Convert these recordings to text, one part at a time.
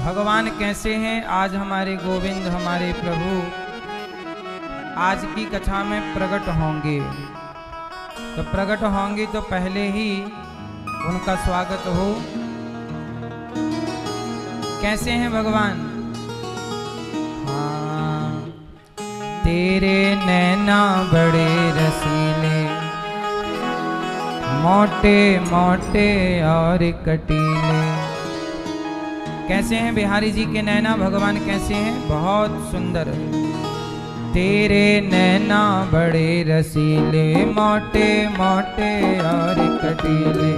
भगवान कैसे हैं। आज हमारे गोविंद हमारे प्रभु आज की कथा में प्रकट होंगे। तो प्रकट होंगे तो पहले ही उनका स्वागत हो। कैसे हैं भगवान? हाँ, तेरे नैना बड़े रसीले, मोटे मोटे और कटीले। कैसे हैं बिहारी जी के नैना? भगवान कैसे हैं? बहुत सुंदर। तेरे नैना बड़े रसीले, मोटे मोटे और कटीले।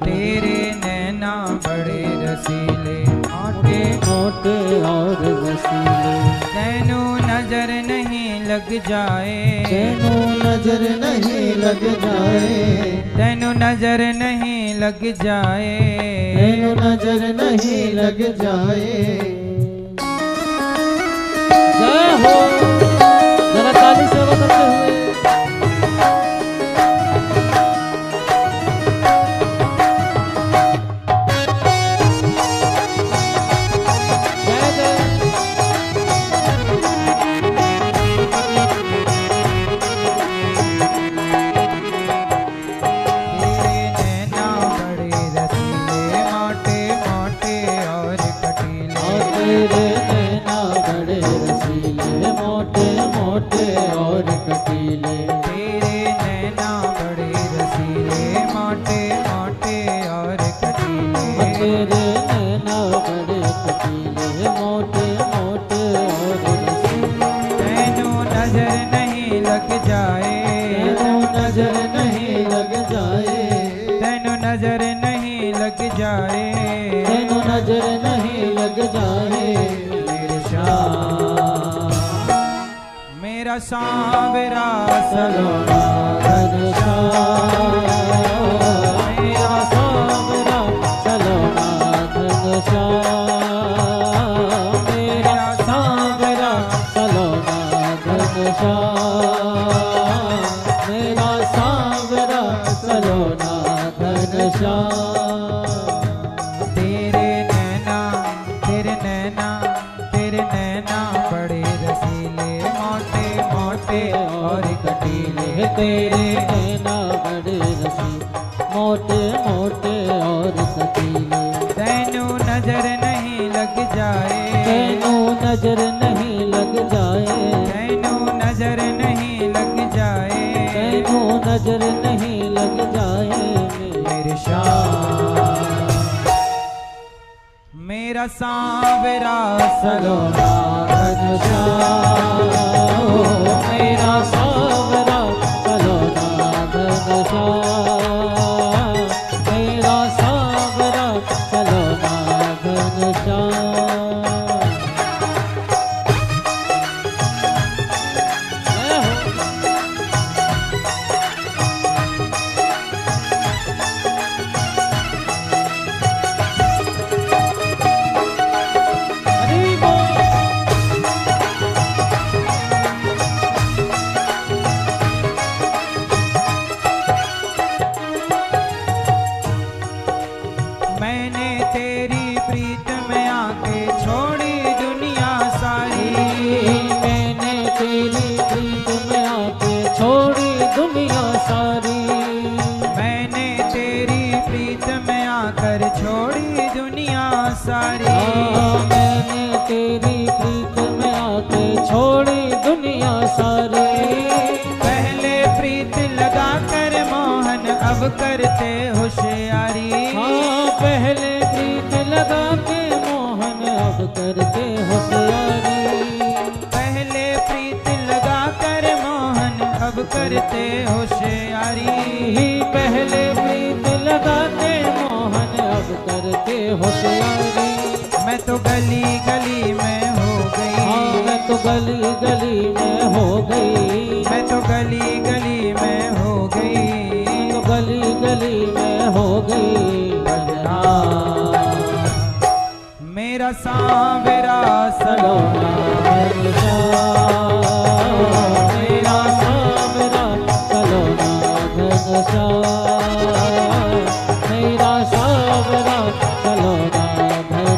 तेरे नैना बड़े रसीले, मोटे मोटे और रसीले। तैनू नजर नहीं लग जाए, तैनू नजर नहीं लग जाए, तैनू नजर नहीं लग जाए, तैनू नजर नहीं लग जाए। जय हो। जरा ताली से बजाते हुए। मेरा सांवरा सलोना घनश्याम, मेरा सांवरा सलोना घनश्याम, मेरा सांवरा सलोना घनश्याम, मेरा सांवरा सलोना घनश्याम। तेरे नैना बड़े रसीले, मोटे मोटे और कटीले। तेरे नैना बड़े रसीले, मोटे मोटे और कटीले। तैनू नजर नहीं लग जाए, तैनू नजर नहीं लग जाए, तैनू नजर नहीं लग जाए, तैनू नजर नहीं लग जाए। मेरे श्याम मेरा सांवरा सलोना घनश्याम, मेरा सांवरा सलोना घनश्याम, मेरा सांवरा सलोना घनश्याम। मैंने तेरी प्रीत में आके छोड़ी दुनिया सारी, मैंने तेरी प्रीत में आके छोड़ी दुनिया सारी, मैंने तेरी प्रीत में आकर छोड़ी दुनिया सारी। मैंने तेरी प्रीत में आके छोड़ी दुनिया सारी। पहले प्रीत लगा कर मोहन अब करते होशियारी, पहले प्रीत लगा के मोहन अब करते होशियारी, पहले प्रीत लगा कर मोहन अब करते होशियारी, पहले प्रीत लगा के मोहन अब करते होशियारी। मैं तो गली गली में हो गई, मैं तो गली गली में हो गई, मैं तो गली गली में हो गई, तो गली गली में हो गई। मेरा सांवरा सलोना घनश्याम, मेरा सांवरा सलोना घनश्याम, मेरा सांवरा सलोना घनश्याम।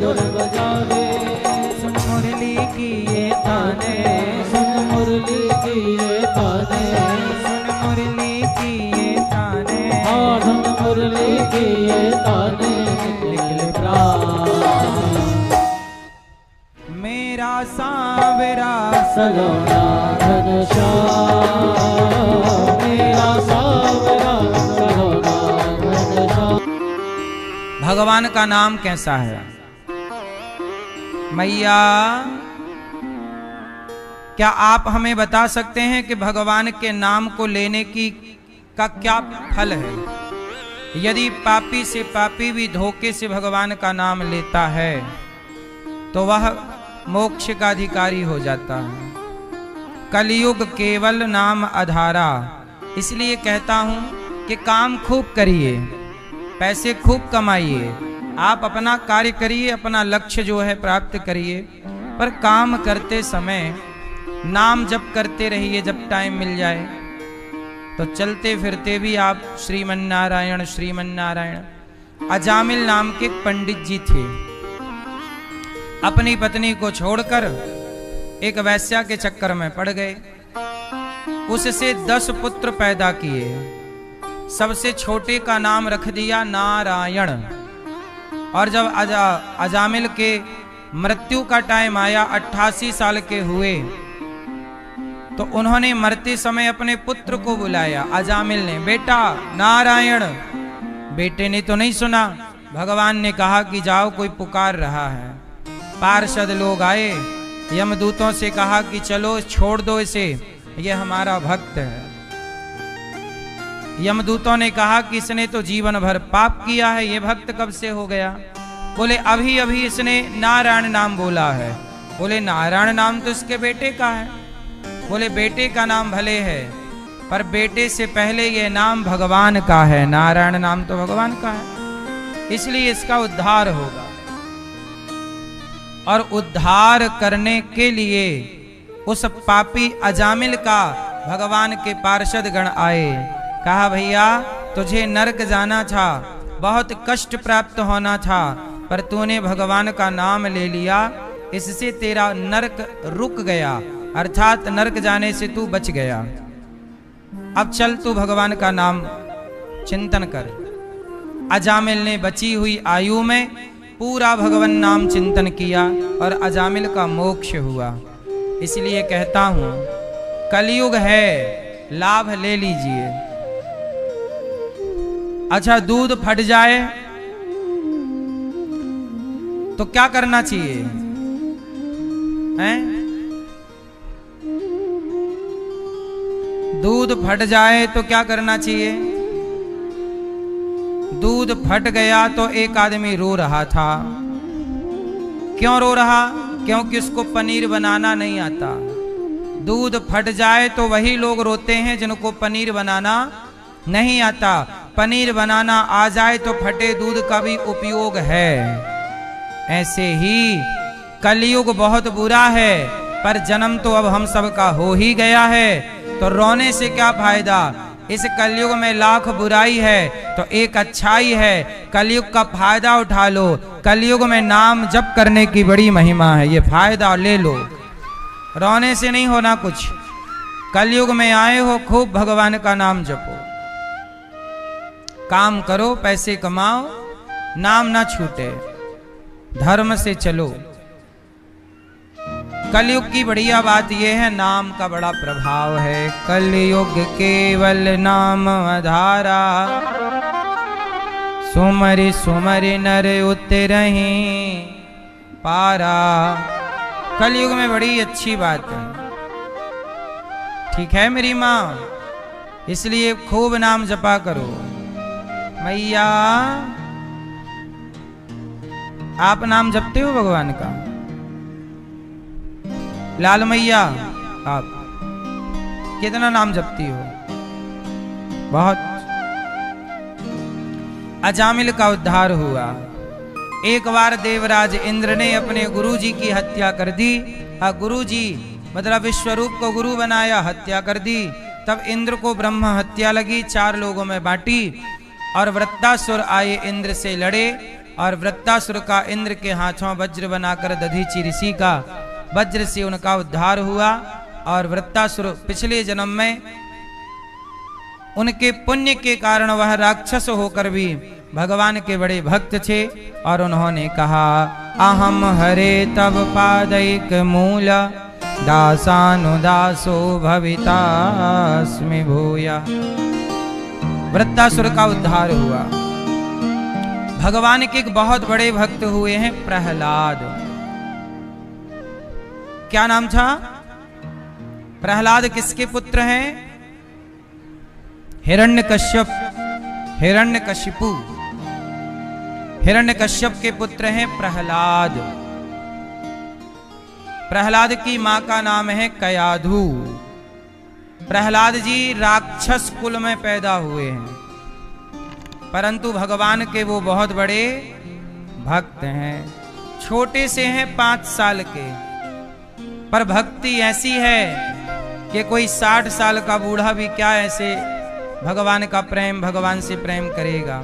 मधुर बजावे, सुन मुरली की ये ताने, सुन मुरली की ये ताने, सुन मुरली की ये ताने, हाँ धन मुरली की ये ताने, निकले प्राण मेरा सांवरा सलोना घनश्याम, मेरा सांवरा सलोना घनश्याम। भगवान का नाम कैसा है? मैया क्या आप हमें बता सकते हैं कि भगवान के नाम को लेने का क्या फल है? यदि पापी से पापी भी धोखे से भगवान का नाम लेता है तो वह मोक्ष का अधिकारी हो जाता है। कलयुग केवल नाम आधारा। इसलिए कहता हूं कि काम खूब करिए, पैसे खूब कमाइए, आप अपना कार्य करिए, अपना लक्ष्य जो है प्राप्त करिए, पर काम करते समय नाम जप करते रहिए। जब टाइम मिल जाए तो चलते फिरते भी आप श्रीमन नारायण श्रीमन नारायण। अजामिल नाम के एक पंडित जी थे, अपनी पत्नी को छोड़कर एक वैश्या के चक्कर में पड़ गए। उससे 10 पुत्र पैदा किए। सबसे छोटे का नाम रख दिया नारायण। और जब अजामिल के मृत्यु का टाइम आया, 88 साल के हुए, तो उन्होंने मरते समय अपने पुत्र को बुलाया। अजामिल ने, बेटा नारायण। बेटे ने तो नहीं सुना। भगवान ने कहा कि जाओ, कोई पुकार रहा है। पार्षद लोग आए, यमदूतों से कहा कि चलो छोड़ दो इसे, ये हमारा भक्त है। यमदूतों ने कहा कि इसने तो जीवन भर पाप किया है, ये भक्त कब से हो गया? बोले अभी अभी इसने नारायण नाम बोला है। बोले नारायण नाम तो इसके बेटे का है। बोले बेटे का नाम भले है, पर बेटे से पहले ये नाम भगवान का है। नारायण नाम तो भगवान का है, इसलिए इसका उद्धार होगा। और उद्धार करने के लिए उस पापी अजामिल का भगवान के पार्षद गण आए। कहा भैया तुझे नरक जाना था, बहुत कष्ट प्राप्त होना था, पर तूने भगवान का नाम ले लिया, इससे तेरा नरक रुक गया, अर्थात नरक जाने से तू बच गया। अब चल तू भगवान का नाम चिंतन कर। अजामिल ने बची हुई आयु में पूरा भगवान नाम चिंतन किया और अजामिल का मोक्ष हुआ। इसलिए कहता हूं कलयुग है, लाभ ले लीजिए। अच्छा, दूध फट जाए तो क्या करना चाहिए? हैं? दूध फट जाए तो क्या करना चाहिए? दूध फट गया तो एक आदमी रो रहा था। क्यों रो रहा? क्योंकि उसको पनीर बनाना नहीं आता। दूध फट जाए तो वही लोग रोते हैं जिनको पनीर बनाना नहीं आता। पनीर बनाना आ जाए तो फटे दूध का भी उपयोग है। ऐसे ही कलयुग बहुत बुरा है, पर जन्म तो अब हम सब का हो ही गया है, तो रोने से क्या फायदा? इस कलयुग में लाख बुराई है तो एक अच्छाई है। कलयुग का फायदा उठा लो। कलयुग में नाम जप करने की बड़ी महिमा है, ये फायदा ले लो। रोने से नहीं होना कुछ। कलयुग में आए हो, खूब भगवान का नाम जपो, काम करो, पैसे कमाओ, नाम ना छूटे, धर्म से चलो। कलयुग की बढ़िया बात यह है, नाम का बड़ा प्रभाव है। कलयुग केवल नाम आधारा, सुमरि सुमरि नर उतरहि पारा। कलयुग में बड़ी अच्छी बात है, ठीक है मेरी माँ? इसलिए खूब नाम जपा करो। मैया आप नाम जपते हो भगवान का? लाल मैया आप कितना नाम जपती हो? बहुत। अजामिल का उद्धार हुआ। एक बार देवराज इंद्र ने अपने गुरुजी की हत्या कर दी। गुरुजी मतलब विश्वरूप को गुरु बनाया, हत्या कर दी। तब इंद्र को ब्रह्म हत्या लगी, 4 लोगों में बांटी और वृत्तासुर आए, इंद्र से लड़े और वृत्तासुर का इंद्र के हाथों वज्र बनाकर दधीचि ऋषि का वज्र से उनका उद्धार हुआ। और वृत्तासुर पिछले जन्म में उनके पुण्य के कारण वह राक्षस होकर भी भगवान के बड़े भक्त थे। और उन्होंने कहा अहम हरे तब पादैक मूल दासानुदासो भवितास्मि भूया। वृत्तासुर का उद्धार हुआ। भगवान के एक बहुत बड़े भक्त हुए हैं प्रहलाद। क्या नाम था? प्रहलाद किसके पुत्र हैं? हिरण्यकश्यप, हिरण्यकशिपु, हिरण्यकश्यप के पुत्र हैं प्रहलाद। प्रहलाद की मां का नाम है कयाधु। प्रहलाद जी राक्षस कुल में पैदा हुए हैं, परंतु भगवान के वो बहुत बड़े भक्त हैं। छोटे से हैं 5 साल के, पर भक्ति ऐसी है कि कोई 60 साल का बूढ़ा भी क्या ऐसे भगवान का प्रेम, भगवान से प्रेम करेगा।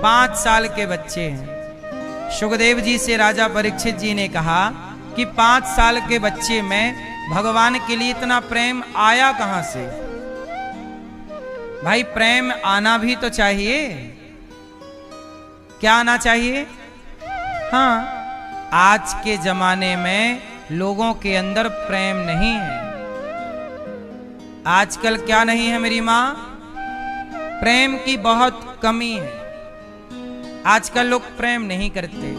5 साल के बच्चे हैं। सुखदेव जी से राजा परीक्षित जी ने कहा कि 5 साल के बच्चे में भगवान के लिए इतना प्रेम आया कहां से? भाई प्रेम आना भी तो चाहिए। क्या आना चाहिए? हाँ, आज के जमाने में लोगों के अंदर प्रेम नहीं है। आजकल क्या नहीं है मेरी मां? प्रेम की बहुत कमी है। आजकल लोग प्रेम नहीं करते।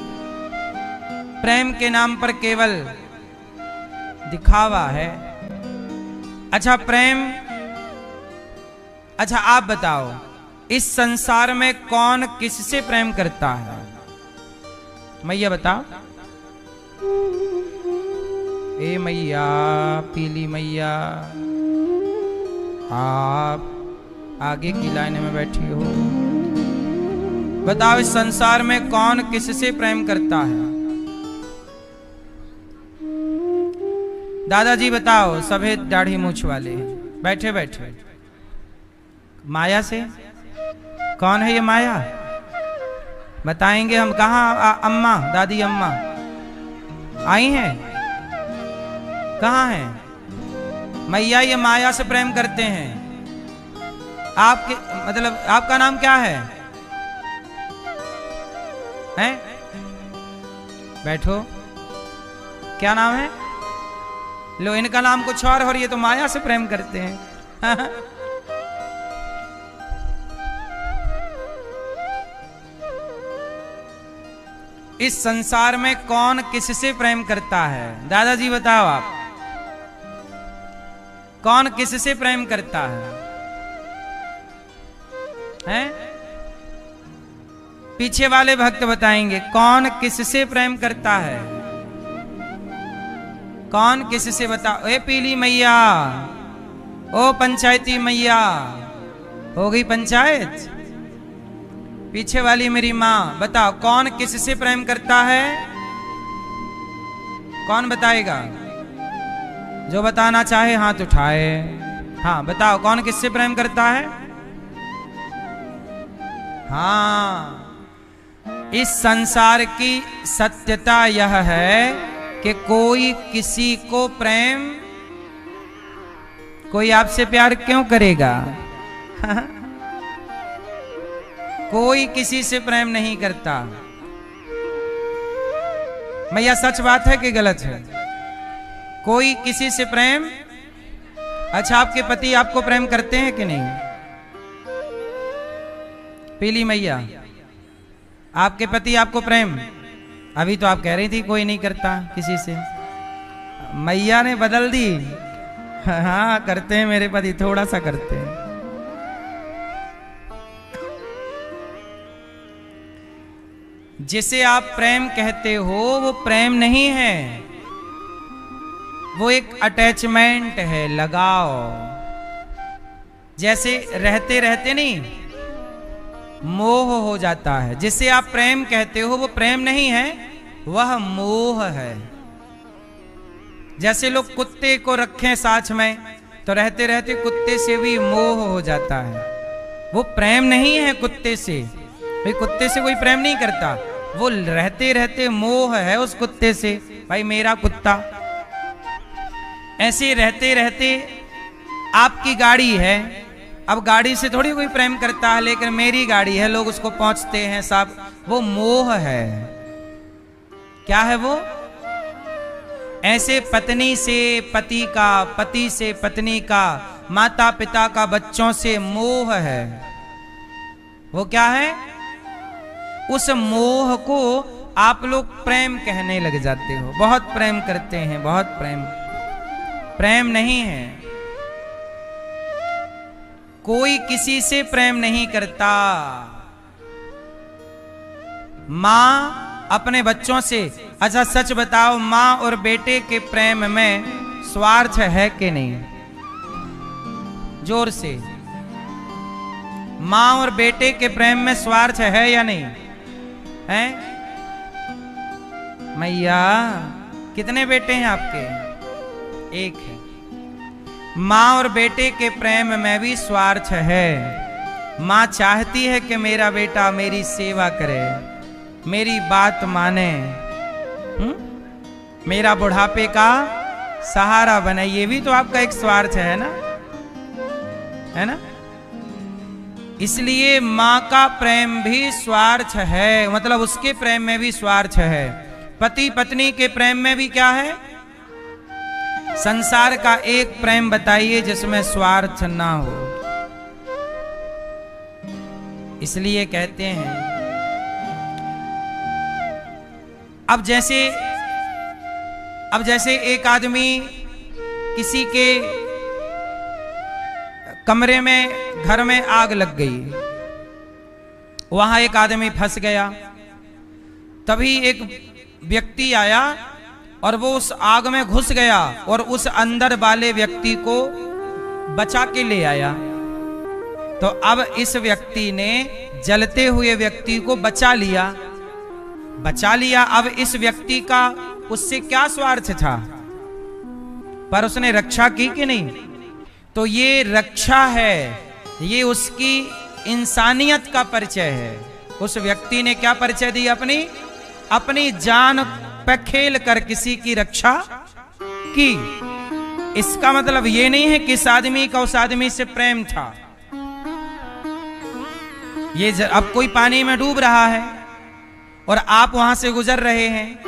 प्रेम के नाम पर केवल दिखावा है। अच्छा प्रेम, अच्छा आप बताओ, इस संसार में कौन किससे प्रेम करता है? मैया बताओ। ए मैया, पीली मैया, आप आगे की लाइन में बैठी हो, बताओ इस संसार में कौन किससे प्रेम करता है? दादाजी बताओ, सफेद दाढ़ी मूछ वाले बैठे बैठे। माया से? कौन है ये माया? बताएंगे हम। कहाँ अम्मा, दादी अम्मा आई हैं? कहाँ हैं मैया? ये माया से प्रेम करते हैं। आपके मतलब आपका नाम क्या है? हैं? बैठो। क्या नाम है? लो, इनका नाम कुछ और ये तो माया से प्रेम करते हैं। इस संसार में कौन किससे प्रेम करता है? दादाजी बताओ आप, कौन किससे प्रेम करता है? हैं? पीछे वाले भक्त बताएंगे कौन किससे प्रेम करता है। कौन किससे? बताओ। ए पीली मैया, ओ पंचायती मैया, हो गई पंचायत? पीछे वाली मेरी मां, बताओ कौन किससे प्रेम करता है? कौन बताएगा? जो बताना चाहे हाथ उठाए। हाँ बताओ, कौन किससे प्रेम करता है? हाँ, इस संसार की सत्यता यह है कि कोई किसी को प्रेम, कोई आपसे प्यार क्यों करेगा? कोई किसी से प्रेम नहीं करता। मैया सच बात है कि गलत है? कोई किसी से प्रेम। अच्छा, आपके पति आपको प्रेम करते हैं कि नहीं? पीली मैया, आपके पति आपको प्रेम? अभी तो आप कह रही थी कोई नहीं करता किसी से। मैया ने बदल दी। हाँ करते हैं मेरे पति, थोड़ा सा करते हैं। जिसे आप प्रेम कहते हो वो प्रेम नहीं है, वो एक अटैचमेंट है, लगाव। जैसे रहते रहते नहीं मोह हो जाता है। जिसे आप प्रेम कहते हो वो प्रेम नहीं है, वह मोह है। जैसे लोग कुत्ते को रखें साथ में तो रहते रहते कुत्ते से भी मोह हो जाता है। वो प्रेम नहीं है कुत्ते से। भाई कुत्ते से कोई प्रेम नहीं करता, वो रहते रहते मोह है उस कुत्ते से, भाई मेरा कुत्ता। ऐसे रहते रहते आपकी गाड़ी है, अब गाड़ी से थोड़ी कोई प्रेम करता है, लेकिन मेरी गाड़ी है, लोग उसको पहुंचते हैं सब, वो मोह है। क्या है वो? ऐसे पत्नी से पति का, पति से पत्नी का, माता पिता का बच्चों से मोह है। वो क्या है? उस मोह को आप लोग प्रेम कहने लग जाते हो। बहुत प्रेम करते हैं, बहुत प्रेम। प्रेम नहीं है। कोई किसी से प्रेम नहीं करता। मां अपने बच्चों से, अच्छा सच बताओ, मां और बेटे के प्रेम में स्वार्थ है कि नहीं? जोर से। मां और बेटे के प्रेम में स्वार्थ है या नहीं है? मैया कितने बेटे हैं आपके? एक है। मां और बेटे के प्रेम में भी स्वार्थ है। मां चाहती है कि मेरा बेटा मेरी सेवा करे, मेरी बात माने, मेरा बुढ़ापे का सहारा बने। ये भी तो आपका एक स्वार्थ है ना, है ना? इसलिए मां का प्रेम भी स्वार्थ है, मतलब उसके प्रेम में भी स्वार्थ है। पति पत्नी के प्रेम में भी क्या है? संसार का एक प्रेम बताइए जिसमें स्वार्थ ना हो। इसलिए कहते हैं, अब जैसे एक आदमी किसी के कमरे में, घर में आग लग गई, वहां एक आदमी फंस गया। तभी एक व्यक्ति आया और वो उस आग में घुस गया और उस अंदर वाले व्यक्ति को बचा के ले आया। तो अब इस व्यक्ति ने जलते हुए व्यक्ति को बचा लिया। अब इस व्यक्ति का उससे क्या स्वार्थ था? पर उसने रक्षा की कि नहीं? तो ये रक्षा है, ये उसकी इंसानियत का परिचय है। उस व्यक्ति ने क्या परिचय दी? अपनी जान पे खेल कर किसी की रक्षा की। इसका मतलब ये नहीं है कि इस आदमी का उस आदमी से प्रेम था। ये अब कोई पानी में डूब रहा है और आप वहां से गुजर रहे हैं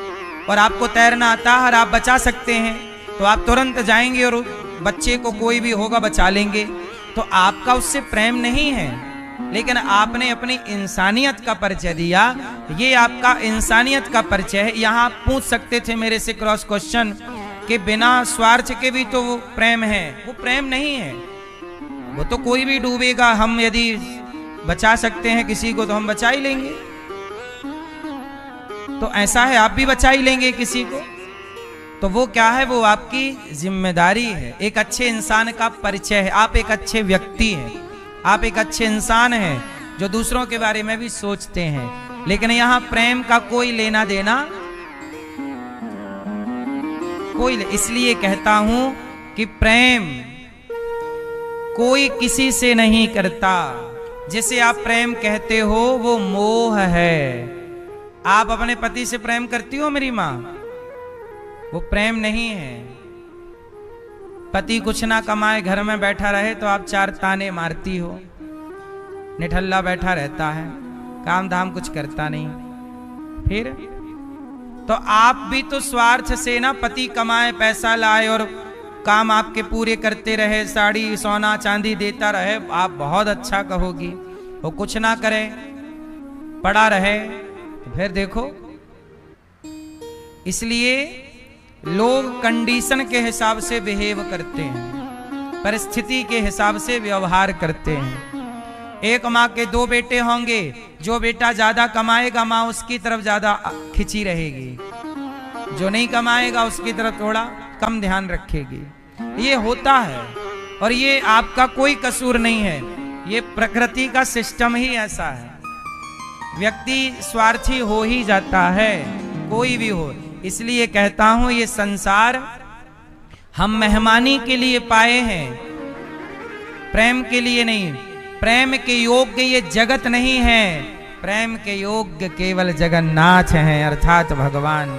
और आपको तैरना आता है और आप बचा सकते हैं, तो आप तुरंत जाएंगे और बच्चे को कोई भी होगा बचा लेंगे। तो आपका उससे प्रेम नहीं है, लेकिन आपने अपनी इंसानियत का परिचय दिया। ये आपका इंसानियत का परिचय है। यहाँ आप पूछ सकते थे मेरे से क्रॉस क्वेश्चन कि बिना स्वार्थ के भी तो वो प्रेम है। वो प्रेम नहीं है, वो तो कोई भी डूबेगा, हम यदि बचा सकते हैं किसी को तो हम बचा ही लेंगे। तो ऐसा है, आप भी बचा ही लेंगे किसी को। तो वो क्या है? वो आपकी जिम्मेदारी है। एक अच्छे इंसान का परिचय है। आप एक अच्छे व्यक्ति हैं, आप एक अच्छे इंसान हैं जो दूसरों के बारे में भी सोचते हैं। लेकिन यहां प्रेम का कोई लेना देना इसलिए कहता हूं कि प्रेम कोई किसी से नहीं करता। जिसे आप प्रेम कहते हो वो मोह है। आप अपने पति से प्रेम करती हो मेरी मां? वो प्रेम नहीं है। पति कुछ ना कमाए, घर में बैठा रहे तो आप चार ताने मारती हो। निठल्ला बैठा रहता है, काम धाम कुछ करता नहीं। फिर तो आप भी तो स्वार्थ से ना, पति कमाए, पैसा लाए और काम आपके पूरे करते रहे, साड़ी सोना चांदी देता रहे, आप बहुत अच्छा कहोगी। वो कुछ ना करे, पड़ा रहे, तो फिर देखो। इसलिए लोग कंडीशन के हिसाब से बिहेव करते हैं, परिस्थिति के हिसाब से व्यवहार करते हैं। एक माँ के दो बेटे होंगे, जो बेटा ज्यादा कमाएगा माँ उसकी तरफ ज्यादा खिंची रहेगी, जो नहीं कमाएगा उसकी तरफ थोड़ा कम ध्यान रखेगी। ये होता है और ये आपका कोई कसूर नहीं है, ये प्रकृति का सिस्टम ही ऐसा है। व्यक्ति स्वार्थी हो ही जाता है, कोई भी हो। इसलिए कहता हूं ये संसार हम मेहमानी के लिए पाए हैं, प्रेम के लिए नहीं। प्रेम के योग्य ये जगत नहीं है। प्रेम के योग्य केवल जगन्नाथ हैं अर्थात भगवान।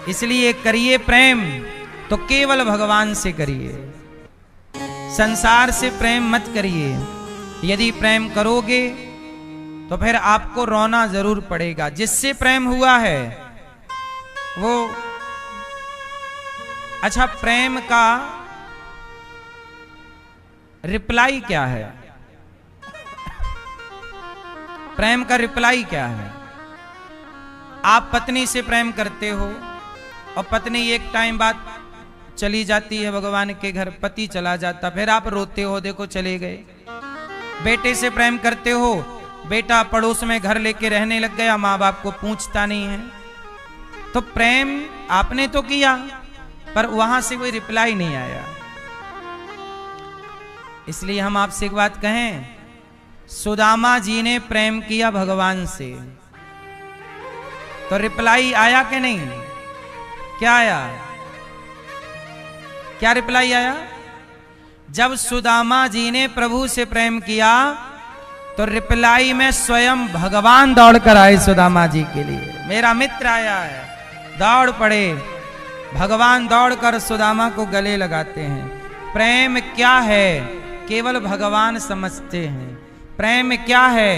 इसलिए करिए प्रेम तो केवल भगवान से करिए, संसार से प्रेम मत करिए। यदि प्रेम करोगे तो फिर आपको रोना जरूर पड़ेगा। जिससे प्रेम हुआ है वो, अच्छा प्रेम का रिप्लाई क्या है? प्रेम का रिप्लाई क्या है? आप पत्नी से प्रेम करते हो और पत्नी एक टाइम बाद चली जाती है भगवान के घर, पति चला जाता, फिर आप रोते हो देखो चले गए। बेटे से प्रेम करते हो, बेटा पड़ोस में घर लेके रहने लग गया, माँ बाप को पूछता नहीं है। तो प्रेम आपने तो किया पर वहां से कोई रिप्लाई नहीं आया। इसलिए हम आपसे एक बात कहें, सुदामा जी ने प्रेम किया भगवान से तो रिप्लाई आया कि नहीं? क्या आया? क्या रिप्लाई आया? जब सुदामा जी ने प्रभु से प्रेम किया तो रिप्लाई में स्वयं भगवान दौड़ कर आए सुदामा जी के लिए। मेरा मित्र आया है, दौड़ पड़े। भगवान दौड़कर सुदामा को गले लगाते हैं। प्रेम क्या है केवल भगवान समझते हैं। प्रेम क्या है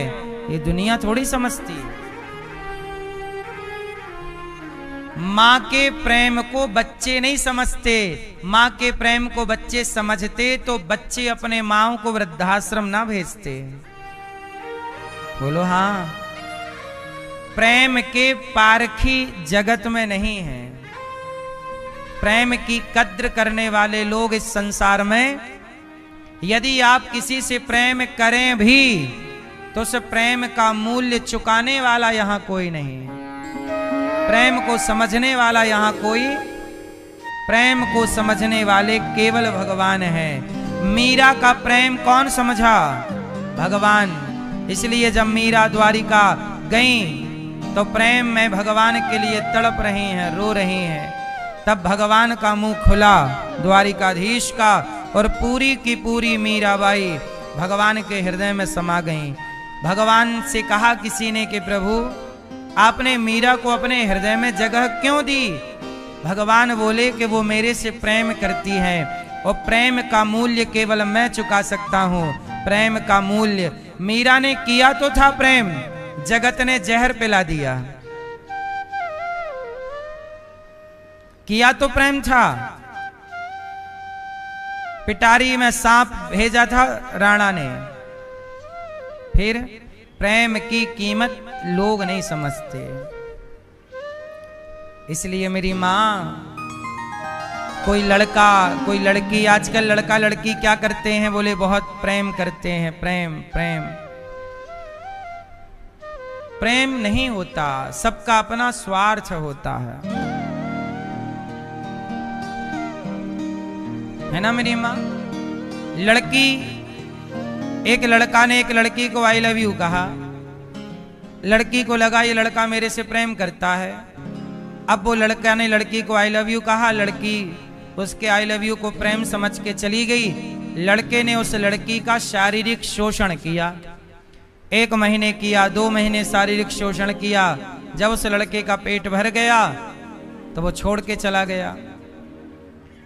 ये दुनिया थोड़ी समझती है। माँ के प्रेम को बच्चे नहीं समझते। माँ के प्रेम को बच्चे समझते तो बच्चे अपने माँ को वृद्धाश्रम ना भेजते। बोलो हाँ। प्रेम के पारखी जगत में नहीं है। प्रेम की कद्र करने वाले लोग इस संसार में, यदि आप किसी से प्रेम करें भी तो उस प्रेम का मूल्य चुकाने वाला यहां कोई नहीं। प्रेम को समझने वाला यहां कोई, प्रेम को समझने वाले केवल भगवान हैं। मीरा का प्रेम कौन समझा? भगवान। इसलिए जब मीरा द्वारिका गई तो प्रेम में भगवान के लिए तड़प रही हैं, रो रही हैं। तब भगवान का मुंह खुला द्वारिकाधीश का और पूरी की पूरी मीराबाई भगवान के हृदय में समा गई। भगवान से कहा किसी ने कि प्रभु आपने मीरा को अपने हृदय में जगह क्यों दी? भगवान बोले कि वो मेरे से प्रेम करती है और प्रेम का मूल्य केवल मैं चुका सकता हूँ। प्रेम का मूल्य मीरा ने किया तो था प्रेम, जगत ने जहर पिला दिया। किया तो प्रेम था। पिटारी में सांप भेजा था राणा ने। फिर प्रेम की कीमत लोग नहीं समझते। इसलिए मेरी माँ, कोई लड़का कोई लड़की, आजकल लड़का लड़की क्या करते हैं? बोले बहुत प्रेम करते हैं। प्रेम प्रेम प्रेम नहीं होता, सबका अपना स्वार्थ होता है ना मेरी माँ? लड़की, एक लड़का ने एक लड़की को आई लव यू कहा। लड़की को लगा ये लड़का मेरे से प्रेम करता है। अब वो लड़का ने लड़की को आई लव यू कहा, लड़की उसके आई लव यू को प्रेम समझ के चली गई। लड़के ने उस लड़की का शारीरिक शोषण किया। 1 महीने किया, 2 महीने शारीरिक शोषण किया। जब उस लड़के का पेट भर गया तो वो छोड़ के चला गया।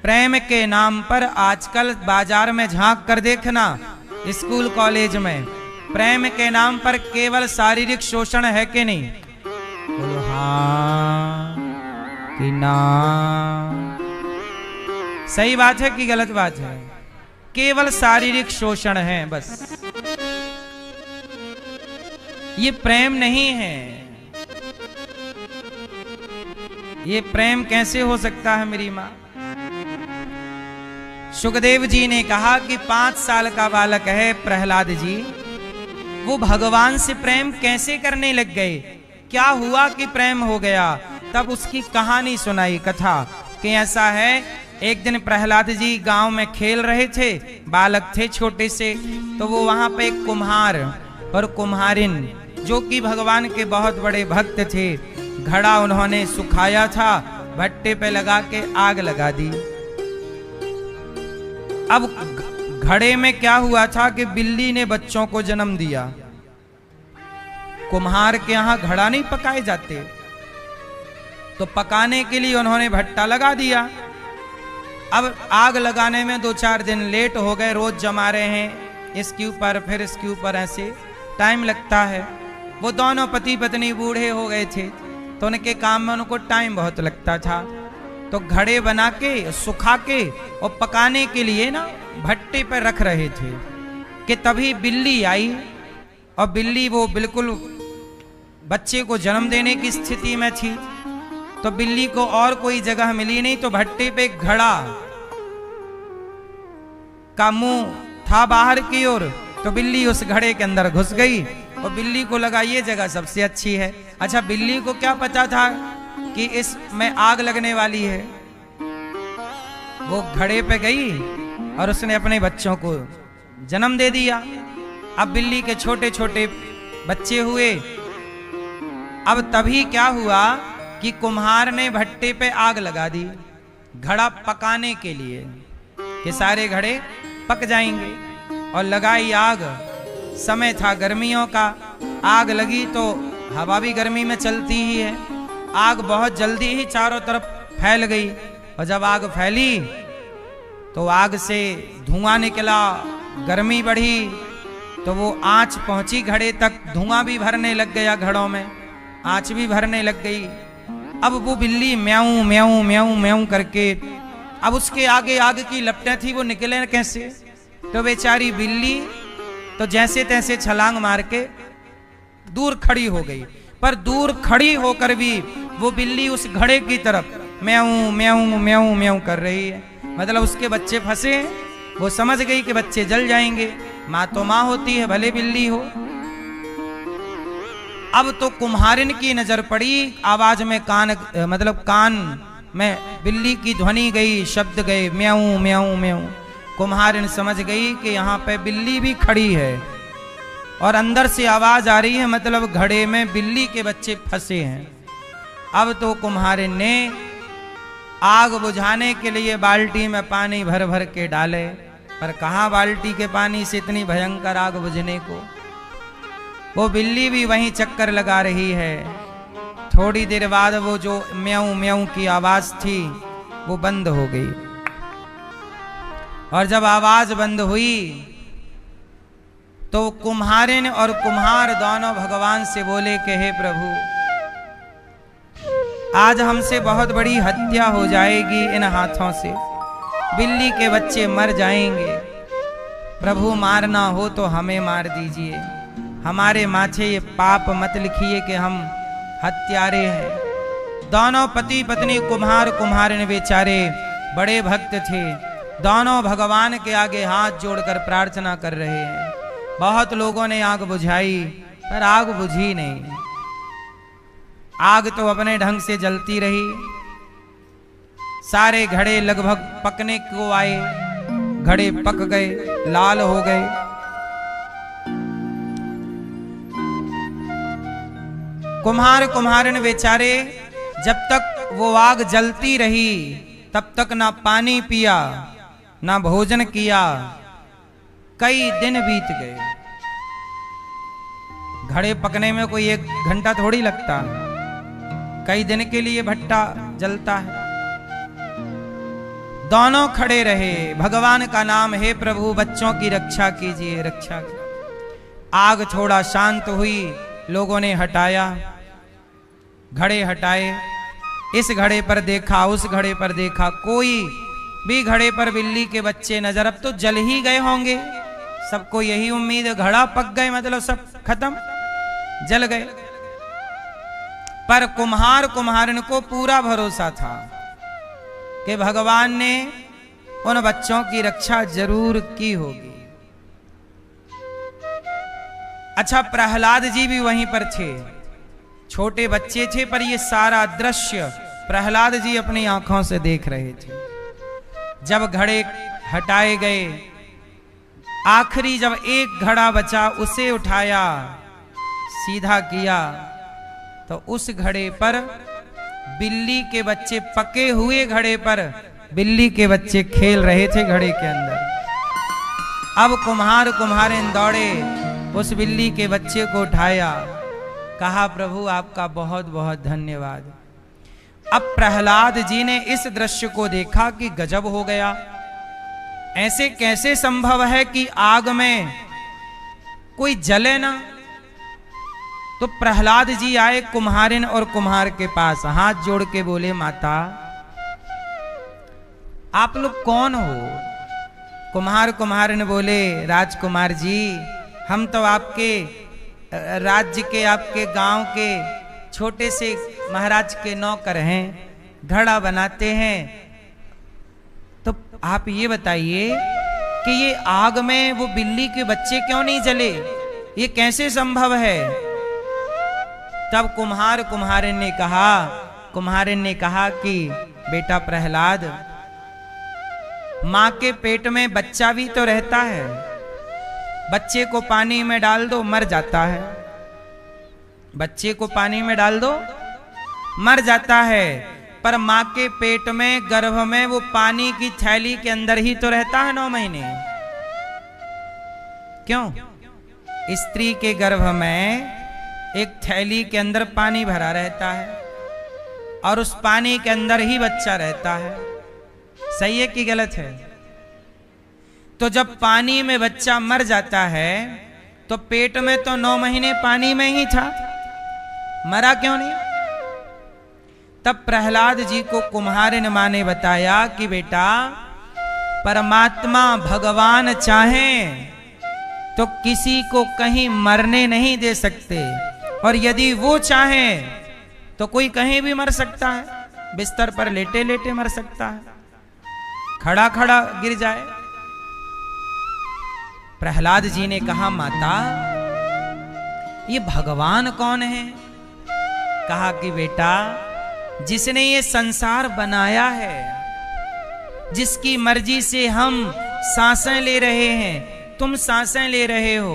प्रेम के नाम पर आजकल बाजार में झांक कर देखना, स्कूल कॉलेज में प्रेम के नाम पर केवल शारीरिक शोषण है कि नहीं? बोलो हाँ कि ना? सही बात है कि गलत बात है? केवल शारीरिक शोषण है बस। ये प्रेम नहीं है। ये प्रेम कैसे हो सकता है मेरी माँ? सुखदेव जी ने कहा कि 5 साल का बालक है प्रहलाद जी, वो भगवान से प्रेम कैसे करने लग गए? क्या हुआ कि प्रेम हो गया? तब उसकी कहानी सुनाई, कथा कि ऐसा है, एक दिन प्रहलाद जी गांव में खेल रहे थे, बालक थे छोटे से। तो वो वहां पे एक कुम्हार और कुम्हारिन जो कि भगवान के बहुत बड़े भक्त थे, घड़ा उन्होंने सुखाया था, भट्टे पे लगा के आग लगा दी। अब घड़े में क्या हुआ था कि बिल्ली ने बच्चों को जन्म दिया। कुम्हार के यहाँ घड़ा नहीं पकाए जाते, तो पकाने के लिए उन्होंने भट्टा लगा दिया। अब आग लगाने में 2-4 दिन लेट हो गए, रोज जमा रहे हैं इसके ऊपर फिर इसके ऊपर, ऐसे टाइम लगता है। वो दोनों पति पत्नी बूढ़े हो गए थे, तो उनके काम में उनको टाइम बहुत लगता था। तो घड़े बना के सुखा के और पकाने के लिए ना भट्टे पर रख रहे थे कि तभी बिल्ली आई, और बिल्ली वो बिल्कुल बच्चे को जन्म देने की स्थिति में थी। तो बिल्ली को और कोई जगह मिली नहीं, तो भट्टे पे घड़ा का मुंह था बाहर की ओर, तो बिल्ली उस घड़े के अंदर घुस गई और बिल्ली को लगा ये जगह सबसे अच्छी है। अच्छा, बिल्ली को क्या पता था कि इसमें आग लगने वाली है? वो घड़े पे गई और उसने अपने बच्चों को जन्म दे दिया। अब बिल्ली के छोटे छोटे बच्चे हुए। अब तभी क्या हुआ कि कुम्हार ने भट्टे पे आग लगा दी घड़ा पकाने के लिए कि सारे घड़े पक जाएंगे, और लगाई आग। समय था गर्मियों का, आग लगी तो हवा भी गर्मी में चलती ही है। आग बहुत जल्दी ही चारों तरफ फैल गई, और जब आग फैली तो आग से धुआं निकला, गर्मी बढ़ी, तो वो आंच पहुंची घड़े तक, धुआं भी भरने लग गया घड़ों में, आंच भी भरने लग गई। अब वो बिल्ली म्याऊं म्याऊं म्याऊं म्याऊं करके, अब उसके आगे आग की लपटें थी, वो निकले कैसे? तो बेचारी बिल्ली तो जैसे तैसे छलांग मार के दूर खड़ी हो गई। पर दूर खड़ी होकर भी वो बिल्ली उस घड़े की तरफ म्याऊं म्याऊं म्याऊं म्याऊं कर रही है। मतलब उसके बच्चे फंसे, वो समझ गई कि बच्चे जल जाएंगे। माँ तो माँ होती है, भले बिल्ली हो। अब तो कुम्हारिन की नजर पड़ी, आवाज में कान में बिल्ली की ध्वनि गई, शब्द गए म्याऊं म्याऊं म्याऊं। कुम्हारिन समझ गई कि यहाँ पे बिल्ली भी खड़ी है और अंदर से आवाज आ रही है, मतलब घड़े में बिल्ली के बच्चे फंसे हैं। अब तो कुम्हारिन ने आग बुझाने के लिए बाल्टी में पानी भर भर के डाले, पर कहाँ बाल्टी के पानी से इतनी भयंकर आग बुझने को। वो बिल्ली भी वहीं चक्कर लगा रही है। थोड़ी देर बाद वो जो म्याऊं म्याऊं की आवाज थी वो बंद हो गई, और जब आवाज बंद हुई तो कुम्हारिन और कुम्हार दोनों भगवान से बोले कि हे प्रभु, आज हमसे बहुत बड़ी हत्या हो जाएगी इन हाथों से, बिल्ली के बच्चे मर जाएंगे। प्रभु मारना हो तो हमें मार दीजिए, हमारे माथे ये पाप मत लिखिए कि हम हत्यारे हैं। दोनों पति पत्नी कुम्हार कुम्हारिन बेचारे बड़े भक्त थे, दोनों भगवान के आगे हाथ जोड़कर प्रार्थना कर रहे हैं। बहुत लोगों ने आग बुझाई पर आग बुझी नहीं, आग तो अपने ढंग से जलती रही। सारे घड़े लगभग पकने को आए, घड़े पक गए, लाल हो गए। कुम्हार कुम्हारिन बेचारे जब तक वो आग जलती रही तब तक ना पानी पिया ना भोजन किया, कई दिन बीत गए। घड़े पकने में कोई 1 घंटा थोड़ी लगता, कई दिन के लिए भट्टा जलता है। दोनों खड़े रहे, भगवान का नाम, हे प्रभु बच्चों की रक्षा कीजिए, रक्षा कीजिए। आग थोड़ा शांत हुई, लोगों ने हटाया, घड़े हटाए, इस घड़े पर देखा उस घड़े पर देखा, कोई भी घड़े पर बिल्ली के बच्चे नजर, अब तो जल ही गए होंगे। सबको यही उम्मीद, घड़ा पक गए मतलब सब खत्म, जल गए। पर कुम्हार कुम्हारिन को पूरा भरोसा था कि भगवान ने उन बच्चों की रक्षा जरूर की होगी। अच्छा, प्रहलाद जी भी वहीं पर थे, छोटे बच्चे थे, पर ये सारा दृश्य प्रहलाद जी अपनी आंखों से देख रहे थे। जब घड़े हटाए गए, आखिरी जब एक घड़ा बचा उसे उठाया, सीधा किया, तो उस घड़े पर बिल्ली के बच्चे, पके हुए घड़े पर बिल्ली के बच्चे खेल रहे थे घड़े के अंदर। अब कुम्हार कुम्हारिन दौड़े, उस बिल्ली के बच्चे को उठाया, कहा प्रभु आपका बहुत बहुत धन्यवाद। अब प्रहलाद जी ने इस दृश्य को देखा कि गजब हो गया, ऐसे कैसे संभव है कि आग में कोई जले ना। तो प्रहलाद जी आए कुम्हारिन और कुम्हार के पास, हाथ जोड़ के बोले माता आप लोग कौन हो? कुम्हारिन बोले राजकुमार जी हम तो आपके राज्य के, आपके गांव के छोटे से महाराज के नौकर हैं, घड़ा बनाते हैं। तो आप ये बताइए कि ये आग में वो बिल्ली के बच्चे क्यों नहीं जले, ये कैसे संभव है? तब कुम्हारिन ने कहा कि बेटा प्रहलाद, मां के पेट में बच्चा भी तो रहता है, बच्चे को पानी में डाल दो मर जाता है, बच्चे को पानी में डाल दो मर जाता है, पर मां के पेट में गर्भ में वो पानी की थैली के अंदर ही तो रहता है 9 महीने। क्यों? स्त्री के गर्भ में एक थैली के अंदर पानी भरा रहता है और उस पानी के अंदर ही बच्चा रहता है। सही है कि गलत है? तो जब पानी में बच्चा मर जाता है तो पेट में तो 9 महीने पानी में ही था, मरा क्यों नहीं? तब प्रहलाद जी को कुम्हारिन मां ने बताया कि बेटा परमात्मा भगवान चाहें तो किसी को कहीं मरने नहीं दे सकते, और यदि वो चाहें तो कोई कहीं भी मर सकता है, बिस्तर पर लेटे लेटे मर सकता है, खड़ा खड़ा गिर जाए। प्रहलाद जी ने कहा माता ये भगवान कौन है? कहा कि बेटा जिसने ये संसार बनाया है, जिसकी मर्जी से हम सांसें ले रहे हैं, तुम सांसें ले रहे हो,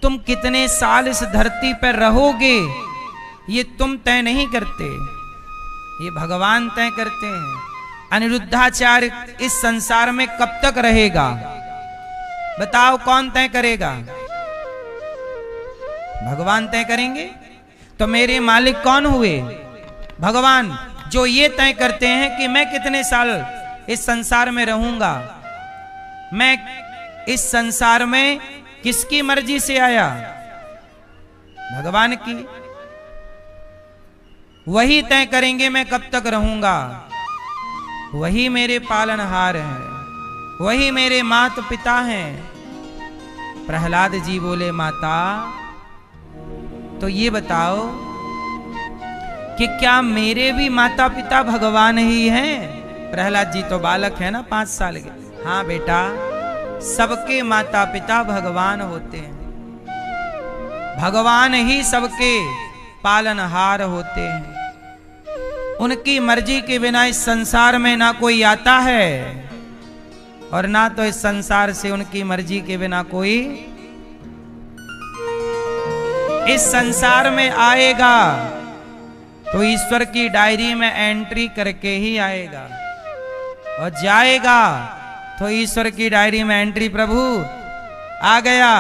तुम कितने साल इस धरती पर रहोगे ये तुम तय नहीं करते, ये भगवान तय करते हैं। अनिरुद्धाचार्य इस संसार में कब तक रहेगा बताओ, कौन तय करेगा? भगवान तय करेंगे। तो मेरे मालिक कौन हुए? भगवान, जो ये तय करते हैं कि मैं कितने साल इस संसार में रहूंगा, मैं इस संसार में किसकी मर्जी से आया? भगवान की। वही तय करेंगे मैं कब तक रहूंगा, वही मेरे पालनहार हैं, वही मेरे माता पिता हैं। प्रहलाद जी बोले माता तो ये बताओ कि क्या मेरे भी माता पिता भगवान ही हैं? प्रहलाद जी तो बालक है ना 5 साल के। हाँ बेटा, सबके माता पिता भगवान होते हैं, भगवान ही सबके पालनहार होते हैं। उनकी मर्जी के बिना इस संसार में ना कोई आता है और ना तो इस संसार से उनकी मर्जी के बिना कोई इस संसार में आएगा तो ईश्वर की डायरी में एंट्री करके ही आएगा, और जाएगा तो ईश्वर की डायरी में एंट्री प्रभु आ गया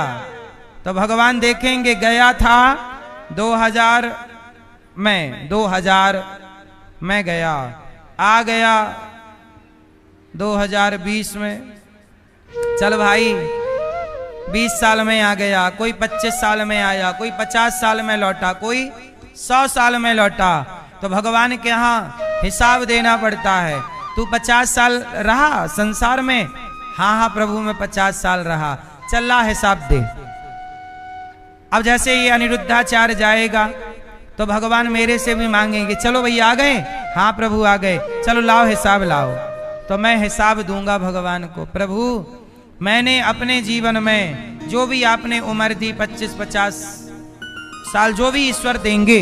तो भगवान देखेंगे गया था 2000 में गया, आ गया 2020 में, चल भाई 20 साल में आ गया, कोई 25 साल में आया, कोई 50 साल में लौटा, कोई 100 साल में लौटा। तो भगवान के यहाँ हिसाब देना पड़ता है। तू 50 साल रहा संसार में? हाँ हाँ प्रभु मैं 50 साल रहा, चल ला हिसाब दे। अब जैसे ये अनिरुद्धाचार्य जाएगा तो भगवान मेरे से भी मांगेंगे, चलो भैया आ गए? हाँ प्रभु आ गए, चलो लाओ हिसाब लाओ। तो मैं हिसाब दूंगा भगवान को, प्रभु मैंने अपने जीवन में जो भी आपने उम्र दी 25-50 साल जो भी ईश्वर देंगे,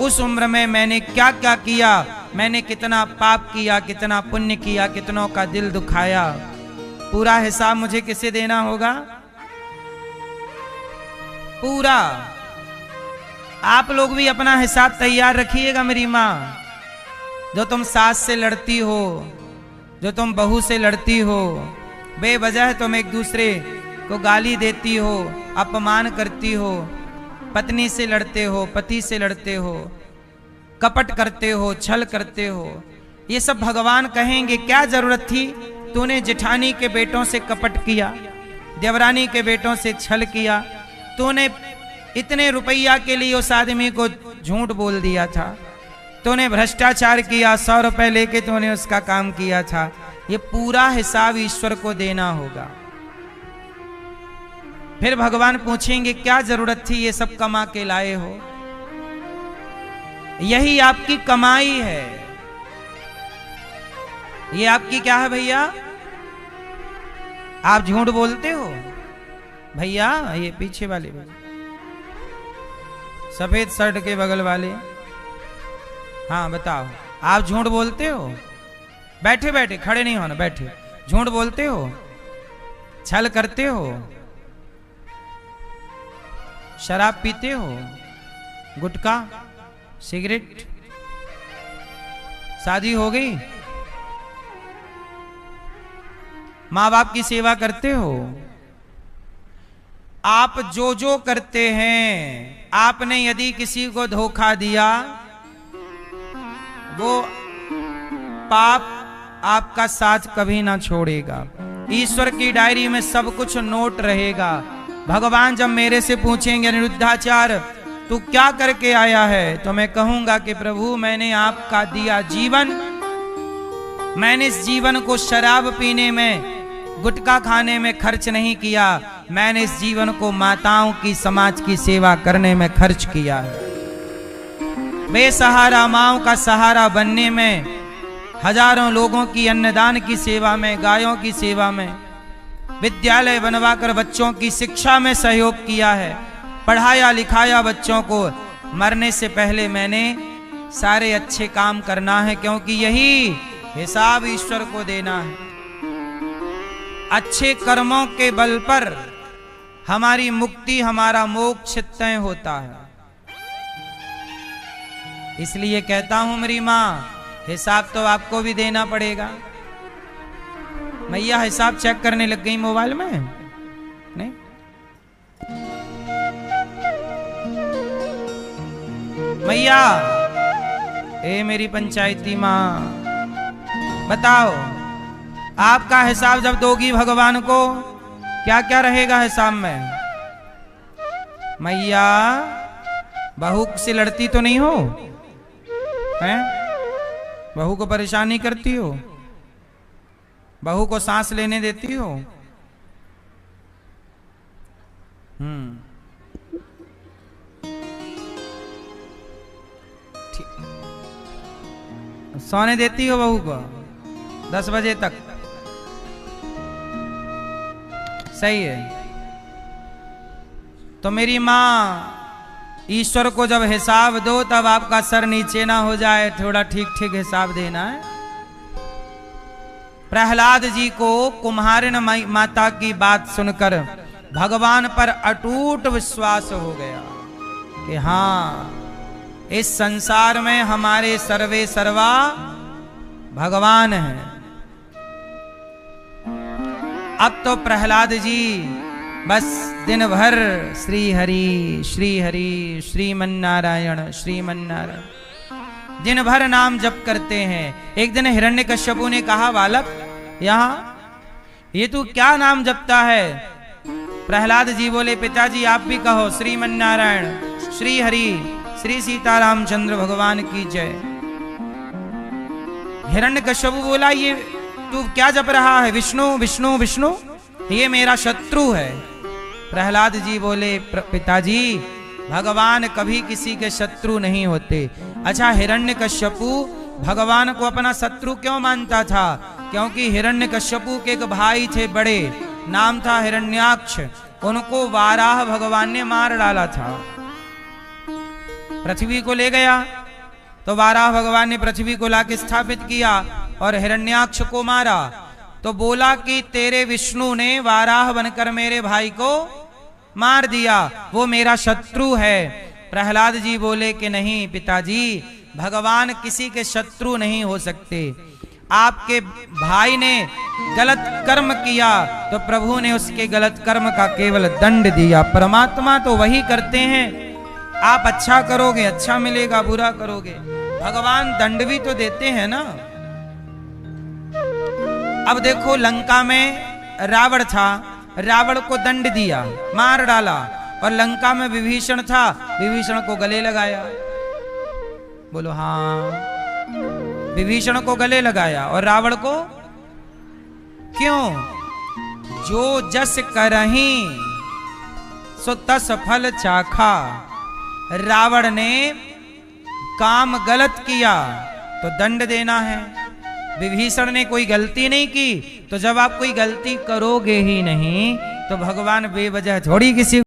उस उम्र में मैंने क्या क्या किया, मैंने कितना पाप किया, कितना पुण्य किया, कितनों का दिल दुखाया, पूरा हिसाब मुझे किसे देना होगा? पूरा। आप लोग भी अपना हिसाब तैयार रखिएगा। मेरी माँ, जो तुम सास से लड़ती हो, जो तुम बहू से लड़ती हो, बेवजह तुम एक दूसरे को गाली देती हो, अपमान करती हो, पत्नी से लड़ते हो, पति से लड़ते हो, कपट करते हो, छल करते हो, ये सब भगवान कहेंगे क्या जरूरत थी? तूने जेठानी के बेटों से कपट किया, देवरानी के बेटों से छल किया, तूने इतने रुपया के लिए उस आदमी को झूठ बोल दिया था, तूने भ्रष्टाचार किया, 100 रुपए लेके तूने उसका काम किया था। ये पूरा हिसाब ईश्वर को देना होगा। फिर भगवान पूछेंगे क्या जरूरत थी ये सब कमा के लाए हो? यही आपकी कमाई है। ये आपकी क्या है भैया? आप झूठ बोलते हो भैया? ये पीछे वाले सफेद शर्ट के बगल वाले, हाँ बताओ, आप झूठ बोलते हो? बैठे बैठे, खड़े नहीं होना, बैठे। झूठ बोलते हो, छल करते हो, शराब पीते हो, गुटखा, सिगरेट, शादी हो गई, माँ बाप की सेवा करते हो। आप जो जो करते हैं, आपने यदि किसी को धोखा दिया, वो पाप आपका साथ कभी ना छोड़ेगा। ईश्वर की डायरी में सब कुछ नोट रहेगा। भगवान जब मेरे से पूछेंगे अनिरुद्धाचार्य तू क्या करके आया है, तो मैं कहूंगा कि प्रभु मैंने आपका दिया जीवन, मैंने इस जीवन को शराब पीने में, गुटखा खाने में खर्च नहीं किया, मैंने इस जीवन को माताओं की, समाज की सेवा करने में खर्च किया है। बेसहारा माओं का सहारा बनने में, हजारों लोगों की अन्नदान की सेवा में, गायों की सेवा में, विद्यालय बनवाकर बच्चों की शिक्षा में सहयोग किया है, पढ़ाया लिखाया बच्चों को। मरने से पहले मैंने सारे अच्छे काम करना है, क्योंकि यही हिसाब ईश्वर को देना है। अच्छे कर्मों के बल पर हमारी मुक्ति, हमारा मोक्ष तय होता है। इसलिए कहता हूं मेरी मां, हिसाब तो आपको भी देना पड़ेगा। मैया हिसाब चेक करने लग गई मोबाइल में, नहीं? मैया, ए मेरी पंचायती मां, बताओ आपका हिसाब जब दोगी भगवान को, क्या क्या रहेगा हिसाब में? मैया, बहू से लड़ती तो नहीं हो? हैं? बहू को परेशानी करती हो? बहू को सांस लेने देती हो? सोने देती हो बहू को 10 बजे तक? सही है। तो मेरी मां, ईश्वर को जब हिसाब दो तब आपका सर नीचे ना हो जाए, थोड़ा ठीक ठीक हिसाब देना है। प्रहलाद जी को कुम्हारिन माता की बात सुनकर भगवान पर अटूट विश्वास हो गया कि हाँ, इस संसार में हमारे सर्वे सर्वा भगवान हैं। अब तो प्रहलाद जी बस दिन भर श्री हरि श्री हरि, श्रीमन्नारायण श्रीमन्नारायण, दिन भर नाम जप करते हैं। एक दिन हिरण्यकश्यपु ने कहा, बालक यहाँ ये तू क्या नाम जपता है? प्रहलाद जी बोले, पिताजी आप भी कहो, श्रीमन्नारायण श्री हरि श्री सीतारामचंद्र भगवान की जय। हिरण्यकश्यपु बोला, ये तू क्या जप रहा है? विष्णु विष्णु विष्णु, ये मेरा शत्रु है। प्रहलाद जी बोले, पिताजी भगवान कभी किसी के शत्रु नहीं होते। अच्छा, हिरण्यकश्यपु भगवान को अपना शत्रु क्यों मानता था? क्योंकि हिरण्यकश्यपु के एक भाई थे बड़े, नाम था हिरण्याक्ष, उनको वाराह भगवान ने मार डाला था। पृथ्वी को ले गया तो वाराह भगवान ने पृथ्वी को लाके स्थापित किया और हिरण्याक्ष को मारा। तो बोला कि तेरे विष्णु ने वाराह बनकर मेरे भाई को मार दिया, वो मेरा शत्रु है। प्रहलाद जी बोले कि नहीं पिताजी, भगवान किसी के शत्रु नहीं हो सकते। आपके भाई ने गलत कर्म किया तो प्रभु ने उसके गलत कर्म का केवल दंड दिया। परमात्मा तो वही करते हैं आप अच्छा करोगे अच्छा मिलेगा, बुरा करोगे। भगवान दंड भी तो देते हैं ना। अब देखो लंका में रावण था, रावण को दंड दिया, मार डाला, और लंका में विभीषण था, विभीषण को गले लगाया। बोलो हाँ, विभीषण को गले लगाया और रावण को क्यों? जो जस करही सो तस फल चाखा। रावण ने काम गलत किया तो दंड देना है। विभीषण ने कोई गलती नहीं की, तो जब आप कोई गलती करोगे ही नहीं तो भगवान बेवजह थोड़ी किसी